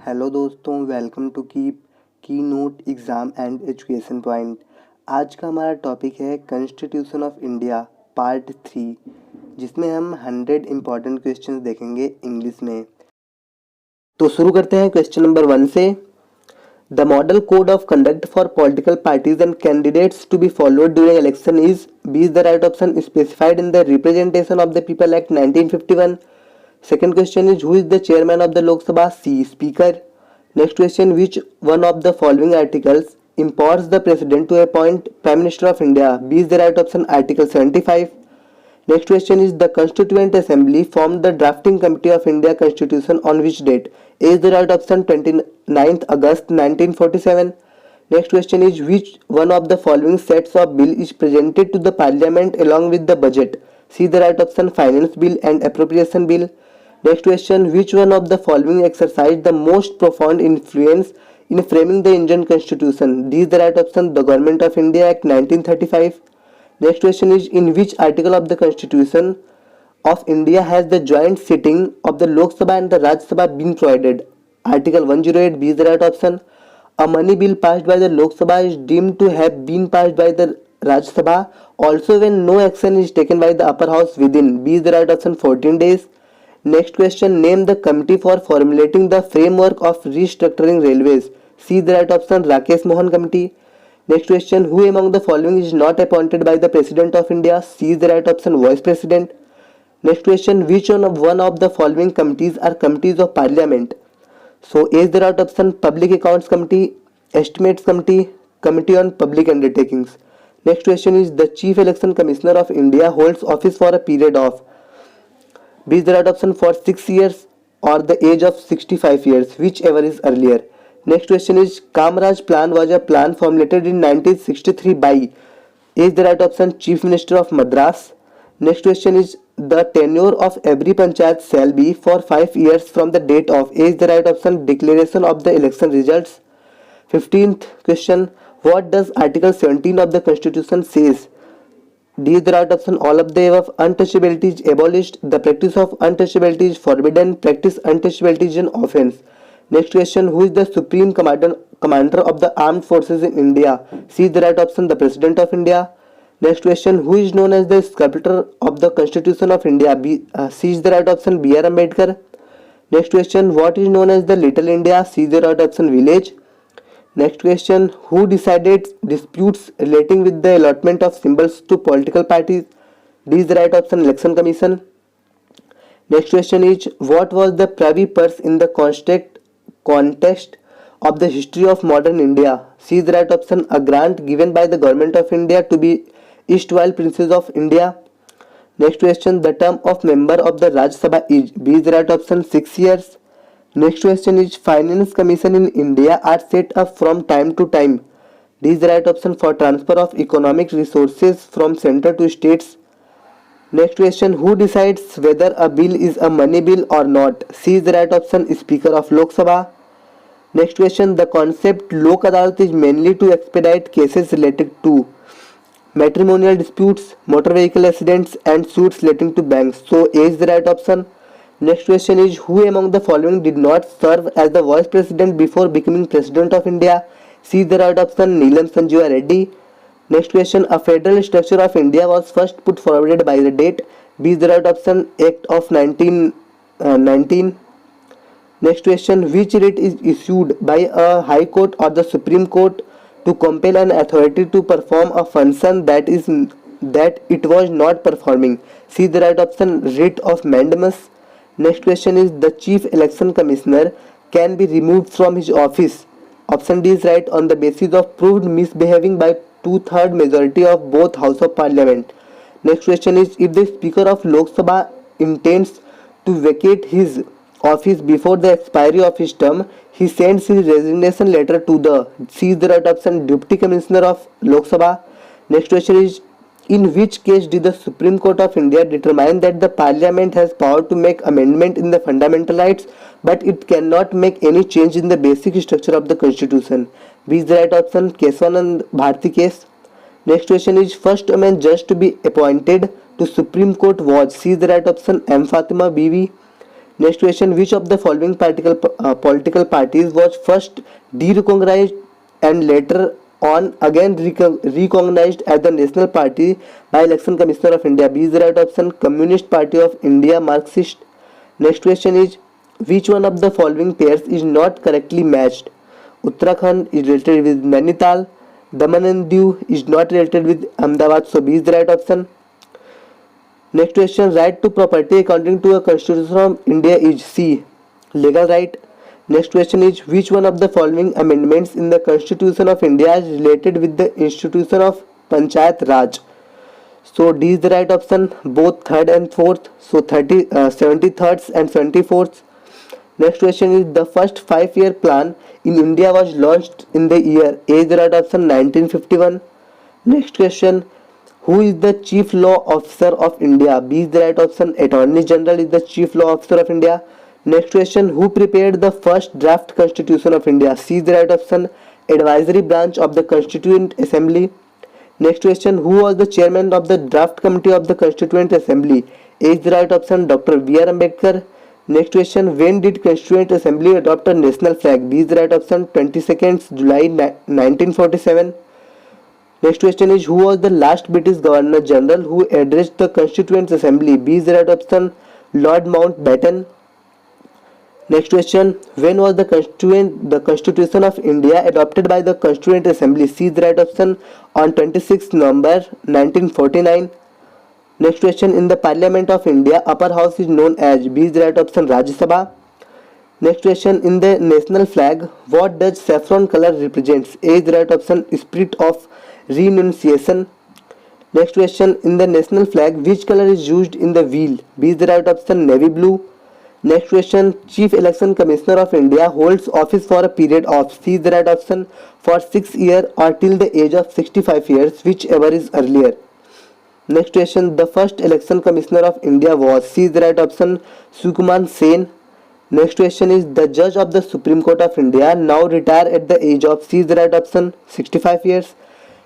Hello दोस्तों, welcome to की note exam and education point. आज का हमारा टॉपिक है कॉन्स्टिट्यूशन ऑफ इंडिया पार्ट 3, जिसमें हम 100 इम्पॉर्टेंट क्वेश्चंस देखेंगे इंग्लिश में। तो शुरू करते हैं क्वेश्चन नंबर 1 से। The model code of conduct for political parties and candidates to be followed during election is b is the right option specified in the representation of the people act 1951। Second question is who is the chairman of the Lok Sabha? C. Speaker. Next question, which one of the following articles empowers the president to appoint Prime Minister of India? B is the right option, Article 75. Next question is the Constituent Assembly formed the drafting committee of India Constitution on which date? A is the right option, 29th August 1947. Next question is which one of the following sets of bill is presented to the parliament along with the budget? C is the right option, Finance Bill and Appropriation Bill. Next question, which one of the following exercised the most profound influence in framing the Indian Constitution? D is the right option, the Government of India Act 1935. Next question is in which article of the Constitution of India has the joint sitting of the Lok Sabha and the Rajya Sabha been provided? Article 108. B is the right option. A money bill passed by the Lok Sabha is deemed to have been passed by the Rajya Sabha also when no action is taken by the upper house within. B is the right option, 14 days. Next question, name the committee for formulating the framework of restructuring railways. C is the right option, Rakesh Mohan Committee. Next question, who among the following is not appointed by the President of India? C is the right option, Vice President. Next question, which one of the following committees are committees of Parliament? So A is the right option, Public Accounts Committee, Estimates Committee, Committee on Public Undertakings. Next question is the Chief Election Commissioner of India holds office for a period of. B is the right option, for 6 years or the age of 65 years, whichever is earlier. Next question is Kamraj Plan was a plan formulated in 1963 by. A is the right option, Chief Minister of Madras. Next question is the tenure of every panchayat shall be for 5 years from the date of. A is the right option, declaration of the election results. 15th question, what does Article 17 of the Constitution says? D is the right option, all of the above. Untouchability is abolished. The practice of untouchability is forbidden. Practice untouchability is an offense. Next question, who is the supreme commander of the armed forces in India? C is the right option, the President of India. Next question, who is known as the sculptor of the Constitution of India? C is the right option, B.R. Ambedkar. Next question, what is known as the Little India? C is the right option, village. Next question, who decided disputes relating with the allotment of symbols to political parties? D is the right option, Election Commission. Next question is what was the Privy Purse in the context of the history of modern India? C is the right option, a grant given by the government of India to be erstwhile princes of India. Next question, the term of member of the Rajya Sabha is. B is the right option, 6 years. Next question is Finance Commission in India are set up from time to time. D is the right option, for transfer of economic resources from center to states. Next question, who decides whether a bill is a money bill or not? C is the right option, Speaker of Lok Sabha. Next question, the concept Lok Adalat is mainly to expedite cases related to matrimonial disputes, motor vehicle accidents and suits relating to banks. So A is the right option. Next question is who among the following did not serve as the vice president before becoming president of India? C is the right option, Neelam Sanjeeva Reddy. Next question, a federal structure of India was first put forward by the date. B is the right option, Act of 1919. Next question, which writ is issued by a high court or the Supreme Court to compel an authority to perform a function that it was not performing? C is the right option, writ of mandamus. Next question is the Chief Election Commissioner can be removed from his office. Option D is right, on the basis of proved misbehaving by 2/3 majority of both House of Parliament. Next question is if the Speaker of Lok Sabha intends to vacate his office before the expiry of his term, he sends his resignation letter to the. C is the right option, Deputy Commissioner of Lok Sabha. Next question is in which case did the Supreme Court of India determine that the Parliament has power to make amendment in the fundamental rights but it cannot make any change in the basic structure of the Constitution? B is the right option, Kesavanand Bharati case. Next question is first woman judge to be appointed to Supreme Court was. C is the right option, M. Fatima Bibi. Next question, which of the following political parties was first derecognized and later on again recognized as the national party by Election Commissioner of India? B is the right option. Communist Party of India, Marxist. Next question is, which one of the following pairs is not correctly matched? Uttarakhand is related with Nainital. Daman and Diu is not related with Ahmedabad, so B is the right option. Next question, right to property according to the Constitution of India is C, legal right. Next question is, which one of the following amendments in the Constitution of India is related with the institution of Panchayat Raj? So D is the right option, both third and fourth, so 73rd and 74th. Next question is, the first 5-year plan in India was launched in the year. A is the right option, 1951. Next question, who is the Chief Law Officer of India? B is the right option. Attorney General is the Chief Law Officer of India. Next question, who prepared the first draft Constitution of India? C is the right option. Advisory branch of the Constituent Assembly. Next question, who was the chairman of the draft committee of the Constituent Assembly? A is the right option, Dr. B.R. Ambedkar. Next question, when did Constituent Assembly adopt a national flag? B is the right option, 22nd July 1947. Next question is, who was the last British Governor General who addressed the Constituent Assembly? B is the right option, Lord Mountbatten. Next question, when was the Constitution of India adopted by the Constituent Assembly? C is the right option, on 26 November 1949. Next question, in the Parliament of India, upper house is known as? B is the right option, Rajya Sabha. Next question, in the national flag, what does saffron color represents? A is the right option, spirit of renunciation. Next question, in the national flag, which color is used in the wheel? B is the right option, navy blue. Next question, Chief Election Commissioner of India holds office for a period of? C is the right option, for 6 years or till the age of 65 years, whichever is earlier. Next question, the first Election Commissioner of India was? C is the right option, Sukuman Sen. Next question is, the judge of the Supreme Court of India now retire at the age of? C is the right option, 65 years.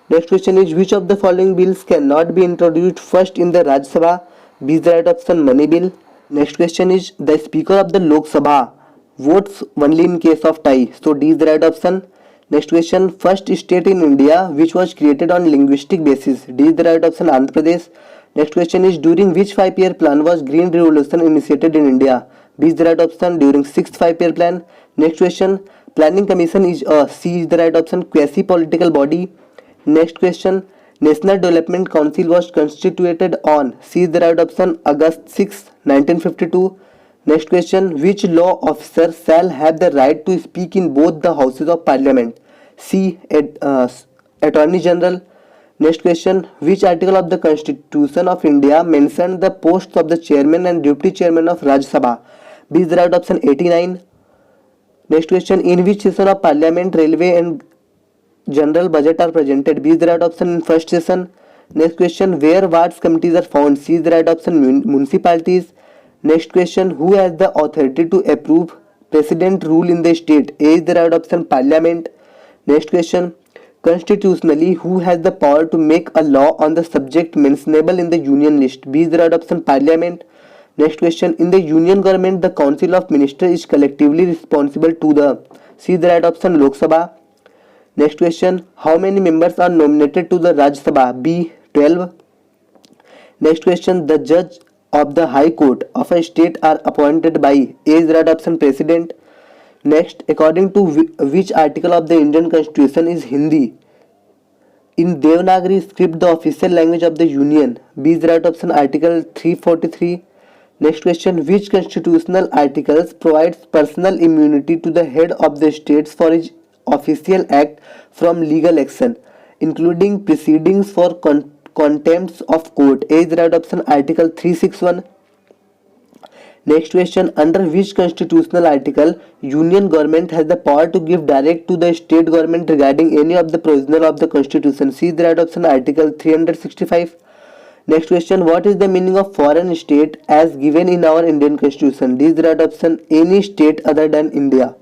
Next question is, which of the following bills cannot be introduced first in the Rajya Sabha? B is the right option, money bill. Next question is, the Speaker of the Lok Sabha votes only in case of tie. So D is the right option. Next question, first state in India which was created on linguistic basis. D is the right option, Andhra Pradesh. Next question is, during which 5-year plan was Green Revolution initiated in India? B is the right option, during 6th 5-year plan. Next question, Planning Commission is a? C is the right option, quasi-political body. Next question, National Development Council was constituted on? C is the right option, August 6, 1952. Next question, which law officer shall have the right to speak in both the houses of parliament? C, Attorney General. Next question, which article of the Constitution of India mentioned the posts of the chairman and deputy chairman of Rajya Sabha? B is the right option, 89. Next question, in which session of parliament railway and general budget are presented? B is the right option, in first session. Next question, where wards committees are found? C is the right option, municipalities. Next question, who has the authority to approve precedent rule in the state? A is the right option, parliament. Next question, constitutionally, who has the power to make a law on the subject mentionable in the union list? B is the right option, parliament. Next question, in the union government, the council of ministers is collectively responsible to the? C is the right option, Lok Sabha. Next question, how many members are nominated to the Rajya Sabha? B, 12. Next question, the judge of the High Court of a state are appointed by? A is the right option, president. Next, according to which article of the Indian Constitution is Hindi in Devanagari script the official language of the Union? B is the right option, article 343. Next question, which constitutional articles provides personal immunity to the head of the states for his official act from legal action, including proceedings for contempts of court? A is the right option, article 361. Next question, under which constitutional article union government has the power to give direct to the state government regarding any of the provision of the constitution? C is the right option, article 365. Next question, what is the meaning of foreign state as given in our Indian constitution? D is the right option, any state other than India.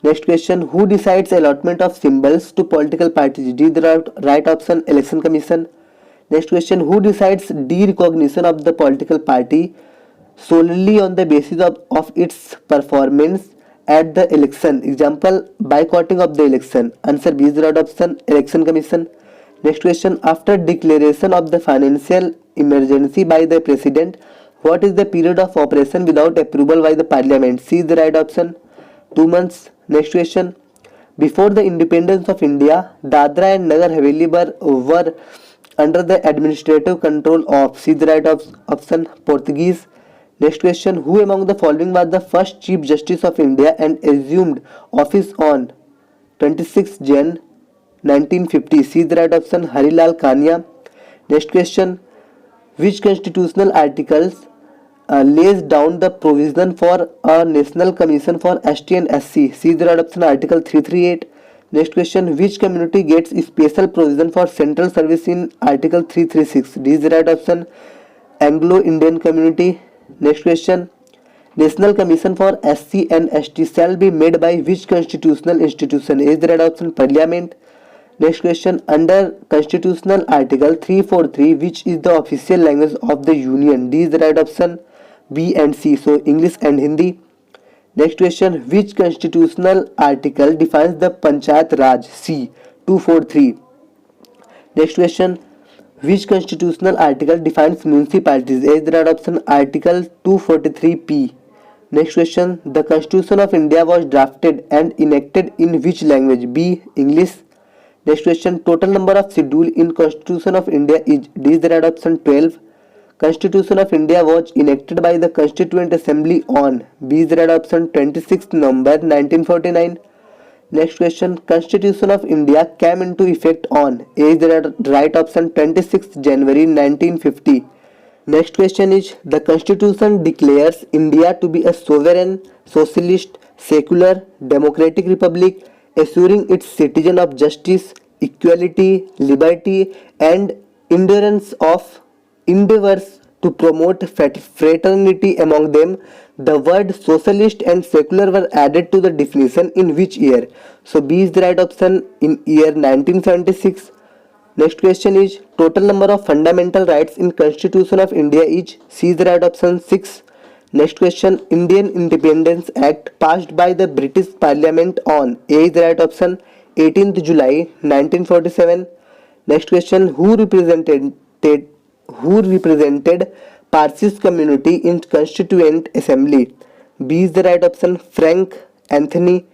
Next question, who decides allotment of symbols to political parties? D is the right option, Election Commission. Next question, who decides derecognition of the political party? solely on the basis of its performance at the election. Example, boycotting of the election. Answer B is the right option, Election Commission. Next question, after declaration of the financial emergency by the president, what is the period of operation without approval by the parliament? C is the right option, 2 months. Next question, before the independence of India, Dadra and Nagar Haveli were under the administrative control of, C is the right option, Portuguese. Next question, who among the following was the first Chief Justice of India and assumed office on 26 Jan 1950? C is the right option, Harilal Kania. Next question, which constitutional articles lays down the provision for a national commission for ST and SC? C is the right option, Article 338. Next question, which community gets special provision for central service in Article 336? D is the right option, Anglo-Indian community. Next question, National Commission for SC and ST shall be made by which constitutional institution? A is the right option, Parliament. Next question, under constitutional article 343, which is the official language of the union? D is the right option, B and C, so English and Hindi. Next question, which constitutional article defines the Panchayat Raj? C, 243. Next question, which constitutional article defines municipalities? A is the right option, Article 243p. Next question, the Constitution of India was drafted and enacted in which language? B, English. Next question, total number of schedule in Constitution of India is, D is the right option, 12. Constitution of India was enacted by the Constituent Assembly on, B is the right option, 26th November 1949. Next question, Constitution of India came into effect on, A is the right option, 26th January 1950. Next question is, the Constitution declares India to be a sovereign, socialist, secular, democratic republic, assuring its citizens of justice, equality, liberty, and endurance of endeavors to promote fraternity among them. The word socialist and secular were added to the definition in which year? So B is the right option, in year 1976. Next question is, total number of fundamental rights in Constitution of India is, C is the right option, 6. Next question, Indian Independence Act passed by the British Parliament on, A is the right option, 18th July 1947. Next question, who represented Parsis community in Constituent Assembly? B is the right option, Frank Anthony.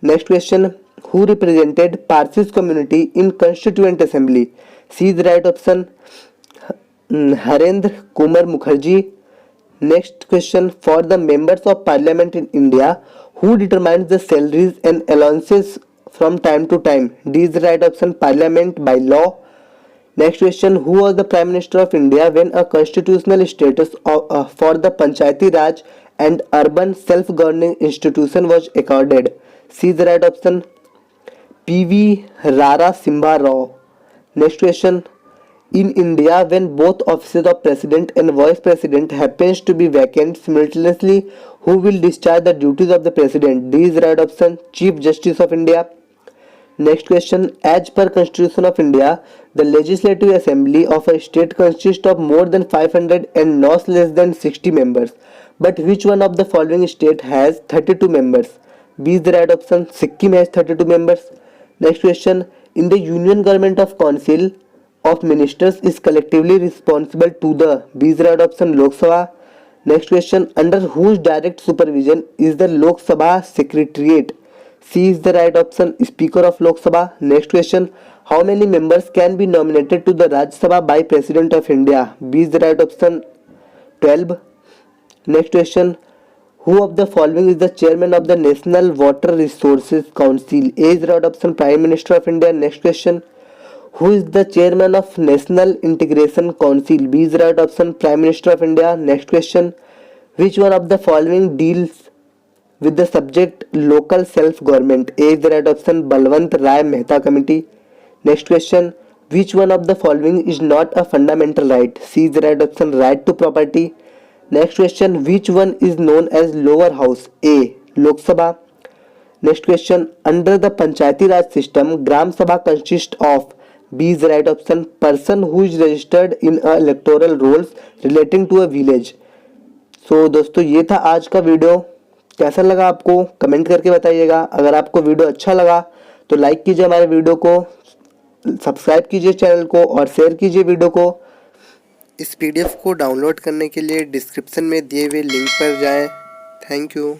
Next question, who represented Parsis community in Constituent Assembly? C is the right option, Harendra Kumar Mukherjee. Next question, for the members of Parliament in India, who determines the salaries and allowances from time to time? D is the right option, Parliament by law. Next question, who was the Prime Minister of India when a constitutional status for the Panchayati Raj and urban self-governing institution was accorded? C is the right option, P.V. Narasimha Rao. Next question, in India, when both offices of President and Vice President happens to be vacant simultaneously, who will discharge the duties of the President? D is the right option, Chief Justice of India. Next question, as per Constitution of India, the Legislative Assembly of a state consists of more than 500 and not less than 60 members. But which one of the following state has 32 members? B is the right option, Sikkim has 32 members. Next question, in the Union Government of Council of Ministers is collectively responsible to the, B is the right option, Lok Sabha. Next question, under whose direct supervision is the Lok Sabha Secretariat? C is the right option, Speaker of Lok Sabha. Next question, how many members can be nominated to the Rajya Sabha by President of India? B is the right option, 12. Next question, who of the following is the chairman of the National Water Resources Council? A is the right option, Prime Minister of India. Next question, who is the chairman of National Integration Council? B is the right option, Prime Minister of India. Next question, which one of the following deals with the subject local self-government? A is the right option, Balwant Rai Mehta Committee. Next question, which one of the following is not a fundamental right? C is the right option, right to property. Next question, which one is known as lower house? A, Lok Sabha. Next question, under the Panchayati Raj system, Gram Sabha consists of, B is the right option, person who is registered in a electoral rolls relating to a village. सो दोस्तों ये था आज का video. कैसा लगा आपको comment करके बताइएगा। अगर आपको वीडियो अच्छा लगा तो लाइक कीजिए हमारे वीडियो को, सब्सक्राइब कीजिए चैनल को और शेयर कीजिए वीडियो को। इस पीडीएफ को डाउनलोड करने के लिए डिस्क्रिप्शन में दिए हुए लिंक पर जाएं। Thank you.